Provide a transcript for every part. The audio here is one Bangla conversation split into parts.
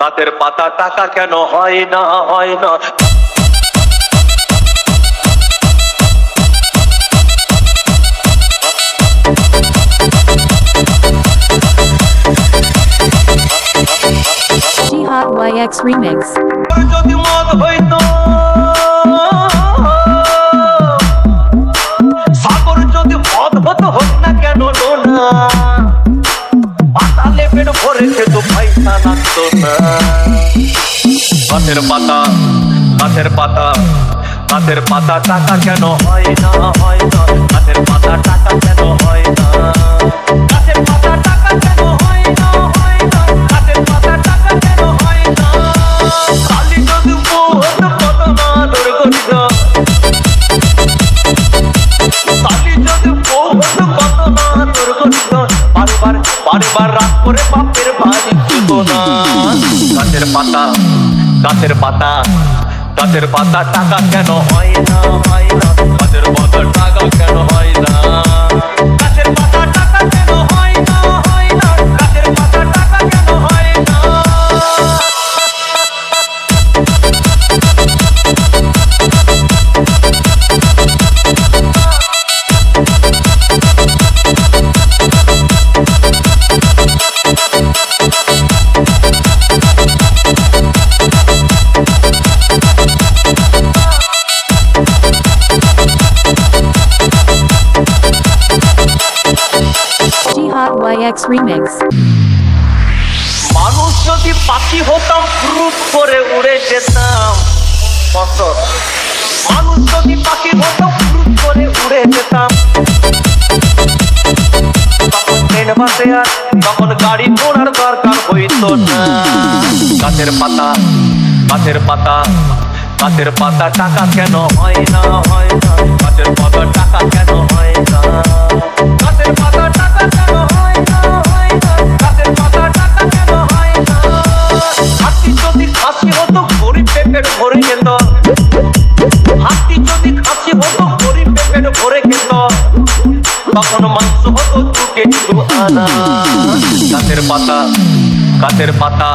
গাছের পাতা টাকা কেন হয় না হয় না। Jihad YX Remix. যদি মদ হইতো সাগর যদি মদ হতো হোক না কেন না, পাতালে পেট ভরে খেতো পয়সা লাগতো না। গাছের পাতা গাছের পাতা গাছের পাতা টাকা কেন হয় না হয় না। গাছের পাতা টাকা কেন হয় না। গাছের পাতা টাকা কেন হয় না হয় না। গাছের পাতা টাকা কেন হয় না। কালি যদি মোহন কত না দূর করিত, কালি যদি মোহন কত না দূর করিত। বারবার বারবার রাগ করে বাপের বাড়ি ছিল না। গাছের পাতা গাছের পাতা গাছের পাতা টাকা কেন হয় না হয় না। গাছের পাতা টাকা কেন হয় না। গাছের পাতা টাকা কেন হয় না হয় না। গাছের পাতা টাকা কেন হয় না। Jihad YX Remix. মানুষ যদি পাখি হতাম ফুরুত করে উড়ে যেতাম কত। মানুষ যদি পাখি হতাম ফুরুত করে উড়ে যেতাম। তখন ট্রেন বাসে আর তখন গাড়ি ঘোড়ার দরকার হইতো না। গাছের পাতা গাছের পাতা গাছের পাতা টাকা কেন হয় না হয় না। গাছের পাতা টাকা কেন হয় না। গাছের পাতা টাকা কেন হয় না হয় না। গাছের পাতা টাকা কেন হয় না। হাতি যদি খাসি হতো গরিব পেটের ভরে যেত। হাতি যদি খাসি হতো গরিব পেটের ভরে যেত। তখন মাংস হতো 2 কেজি 2 আনা। গাছের পাতা গাছের পাতা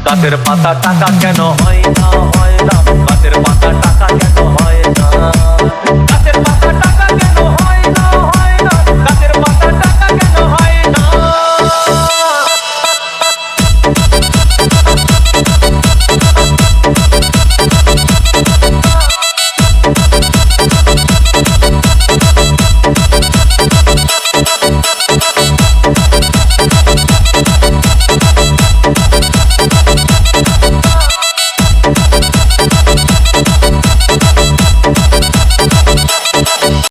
গাছের পাতা টাকা কেন হয় না হয় না। গাছের পাতা টাকা কেন হয় না। গাছের